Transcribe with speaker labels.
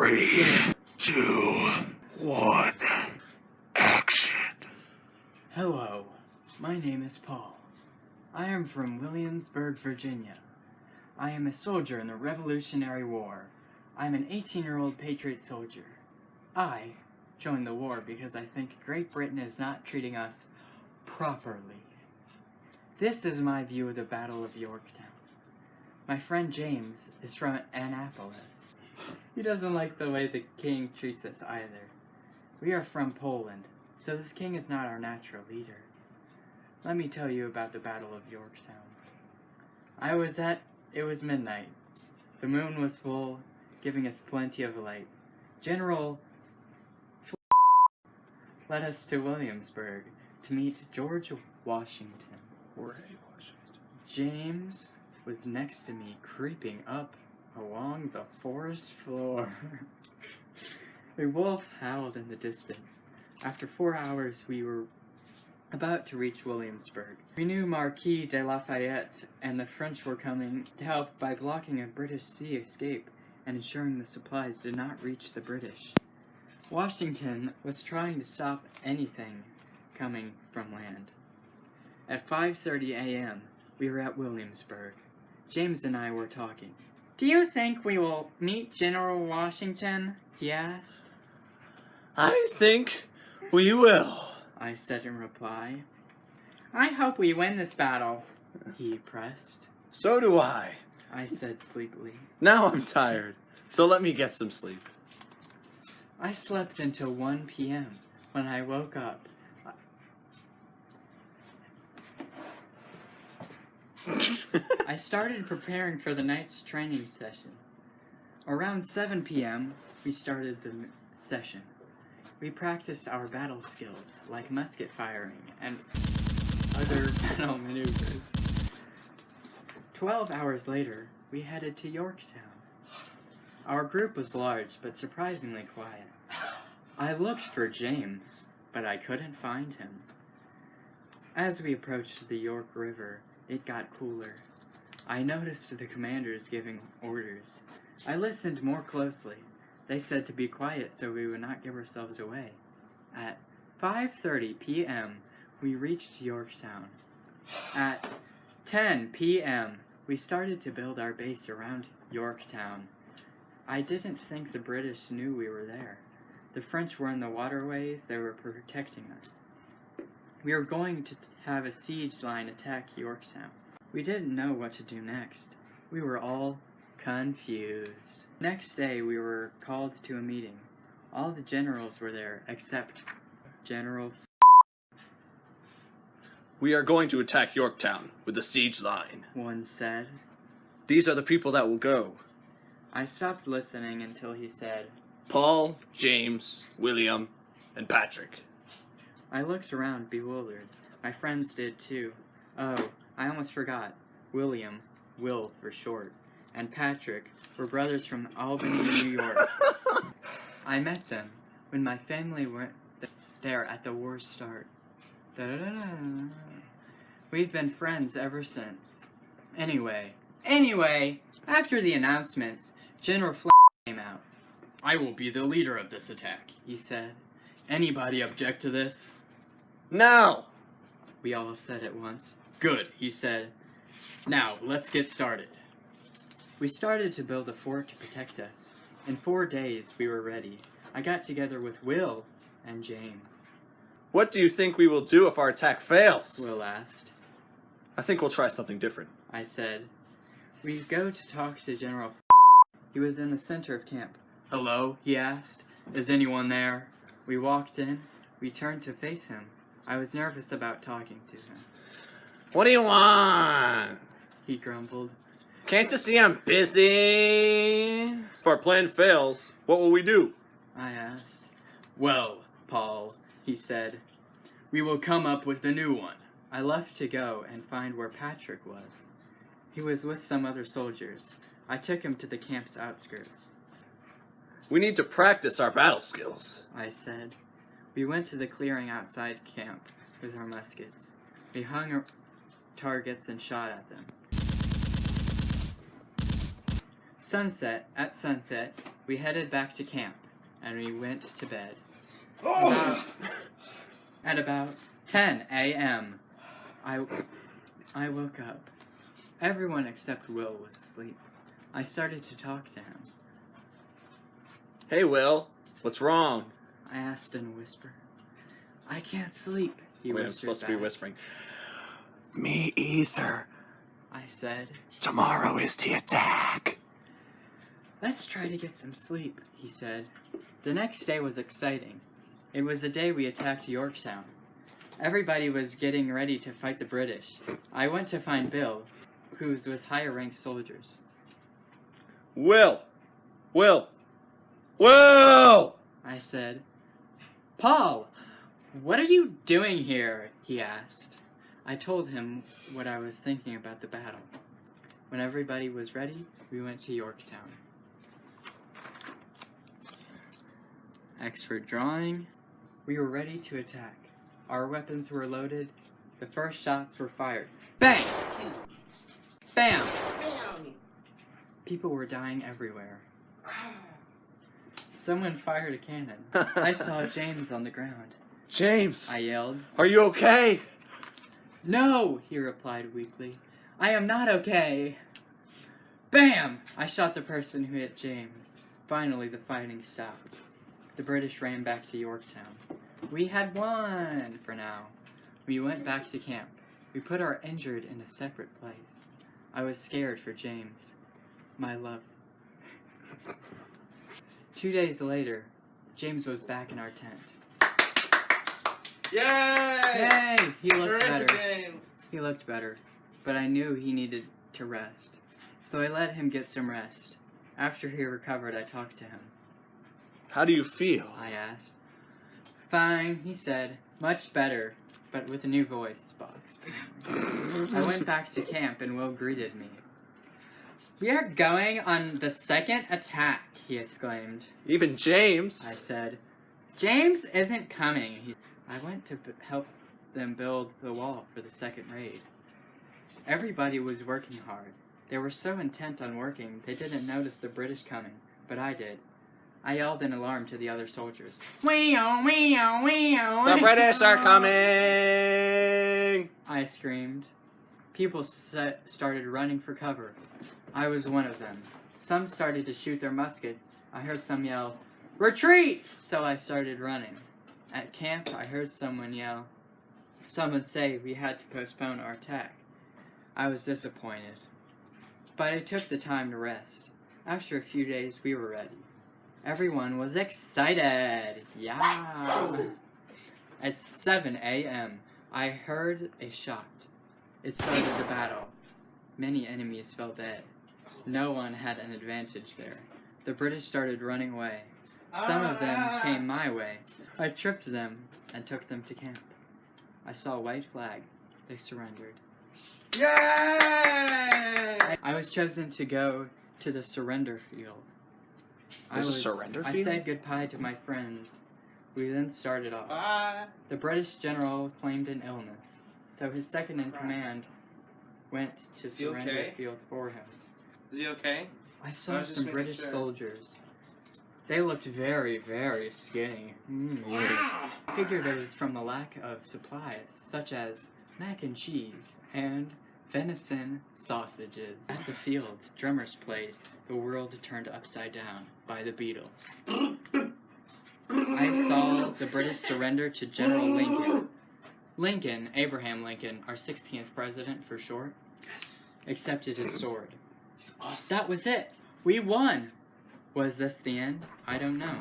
Speaker 1: 3, 2, 1, action.
Speaker 2: Hello, my name is Paul. I am from Williamsburg, Virginia. I am a soldier in the Revolutionary War. I am an 18-year-old patriot soldier. I joined the war because I think Great Britain is not treating us properly. This is my view of the Battle of Yorktown. My friend James is from Annapolis. He doesn't like the way the king treats us either. We are from Poland, so this king is not our natural leader. Let me tell you about the Battle of Yorktown. It was midnight. The moon was full, giving us plenty of light. General led us to Williamsburg to meet George Washington. James was next to me, creeping up along the forest floor. A wolf howled in the distance. After 4 hours, we were about to reach Williamsburg. We knew Marquis de Lafayette and the French were coming to help by blocking a British sea escape and ensuring the supplies did not reach the British. Washington was trying to stop anything coming from land. At 5:30 a.m., we were at Williamsburg. James and I were talking. "Do you think we will meet General Washington?" he asked.
Speaker 1: I think we will,
Speaker 2: I said in reply. "I hope we win this battle," he pressed.
Speaker 1: So do I
Speaker 2: said sleepily.
Speaker 1: Now I'm tired, so let me get some sleep.
Speaker 2: I slept until 1 p.m. When I woke up, I started preparing for the night's training session. Around 7 p.m., we started the session. We practiced our battle skills, like musket firing and other battle maneuvers. 12 hours later, we headed to Yorktown. Our group was large, but surprisingly quiet. I looked for James, but I couldn't find him. As we approached the York River, it got cooler. I noticed the commanders giving orders. I listened more closely. They said to be quiet so we would not give ourselves away. At 5:30 p.m., we reached Yorktown. At 10 p.m., we started to build our base around Yorktown. I didn't think the British knew we were there. The French were in the waterways, they were protecting us. We were going to have a siege line attack Yorktown. We didn't know what to do next. We were all confused. Next day, we were called to a meeting. All the generals were there, except General
Speaker 1: We are going to attack Yorktown with the siege line.
Speaker 2: one said.
Speaker 1: These are the people that will go.
Speaker 2: I stopped listening until he said,
Speaker 1: Paul, James, William, and Patrick.
Speaker 2: I looked around, bewildered. My friends did too. Oh, I almost forgot. William, Will for short, and Patrick were brothers from Albany, New York. I met them when my family went there at the war's start. Da-da-da-da. We've been friends ever since. Anyway, after the announcements, General came out. "I will be the leader of this attack," he said. "Anybody object to this?"
Speaker 1: No!
Speaker 2: We all said at once. "Good," he said. "Now, let's get started." We started to build a fort to protect us. In 4 days, we were ready. I got together with Will and James.
Speaker 1: What do you think we will do if our attack fails?
Speaker 2: Will asked.
Speaker 1: I think we'll try something different.
Speaker 2: I said. We go to talk to General He was in the center of camp. "Hello?" he asked. "Is anyone there?" We walked in. We turned to face him. I was nervous about talking to him.
Speaker 1: What do you want?
Speaker 2: He grumbled.
Speaker 1: Can't you see I'm busy? If our plan fails, what will we do?
Speaker 2: I asked. "Well, Paul," he said, "we will come up with a new one." I left to go and find where Patrick was. He was with some other soldiers. I took him to the camp's outskirts.
Speaker 1: We need to practice our battle skills,
Speaker 2: I said. We went to the clearing outside camp with our muskets. We hung our targets and shot at them. At sunset, We headed back to camp, and we went to bed. At about 10 a.m., I woke up. Everyone except Will was asleep. I started to talk to him.
Speaker 1: Hey, Will. What's wrong?
Speaker 2: I asked in a whisper. I can't sleep, he
Speaker 1: Wait, I'm
Speaker 2: whispered
Speaker 1: supposed to
Speaker 2: back.
Speaker 1: be whispering. Me either.
Speaker 2: I said,
Speaker 1: Tomorrow is the attack.
Speaker 2: let's try to get some sleep, he said. The next day was exciting. It was the day we attacked Yorktown. Everybody was getting ready to fight the British. I went to find Bill, who was with higher-ranked soldiers.
Speaker 1: Will!
Speaker 2: I said, Paul, what are you doing here? He asked. I told him what I was thinking about the battle. When everybody was ready, we went to Yorktown. Expert drawing. We were ready to attack. Our weapons were loaded. The first shots were fired. Bang! Bam! People were dying everywhere. Someone fired a cannon. I saw James on the ground.
Speaker 1: James!
Speaker 2: I yelled.
Speaker 1: Are you okay?
Speaker 2: No, he replied weakly. I am not okay. Bam! I shot the person who hit James. Finally, the fighting stopped. The British ran back to Yorktown. We had won for now. We went back to camp. We put our injured in a separate place. I was scared for James, my love. 2 days later, James was back in our tent.
Speaker 1: Yay!
Speaker 2: Yay! He looked
Speaker 1: Hooray for
Speaker 2: better.
Speaker 1: James.
Speaker 2: He looked better, but I knew he needed to rest. So I let him get some rest. After he recovered, I talked to him.
Speaker 1: How do you feel?
Speaker 2: I asked. Fine, he said. Much better, but with a new voice box. I went back to camp and Will greeted me. We are going on the second attack, he exclaimed.
Speaker 1: Even James.
Speaker 2: I said, James isn't coming. I went to help them build the wall for the second raid. Everybody was working hard. They were so intent on working, they didn't notice the British coming, but I did. I yelled an alarm to the other soldiers. Wee-oh, wee-oh, wee-oh.
Speaker 1: The British are coming!
Speaker 2: I screamed. People started running for cover. I was one of them. Some started to shoot their muskets. I heard some yell, retreat! So I started running. At camp, I heard someone say we had to postpone our attack. I was disappointed. But I took the time to rest. After a few days, we were ready. Everyone was excited. Yeah. At 7 a.m., I heard a shot. It started the battle. Many enemies fell dead. No one had an advantage there. The British started running away. Some of them came my way. I tripped them and took them to camp. I saw a white flag. They surrendered.
Speaker 1: Yay!
Speaker 2: I was chosen to go to the surrender field.
Speaker 1: There's a surrender
Speaker 2: I
Speaker 1: field?
Speaker 2: said goodbye to my friends. We then started off.
Speaker 1: Bye.
Speaker 2: The British general claimed an illness, so his second in command went to surrender
Speaker 1: okay?
Speaker 2: the field for him.
Speaker 1: Is he okay?
Speaker 2: I saw some British soldiers. They looked very, very skinny. I figured it was from the lack of supplies, such as mac and cheese and venison sausages. At the field, drummers played "The World Turned Upside Down" by the Beatles. I saw the British surrender to General Lincoln. Lincoln, Abraham Lincoln, our 16th president for short, accepted his sword.
Speaker 1: He's awesome.
Speaker 2: That was it. We won. Was this the end? I don't know.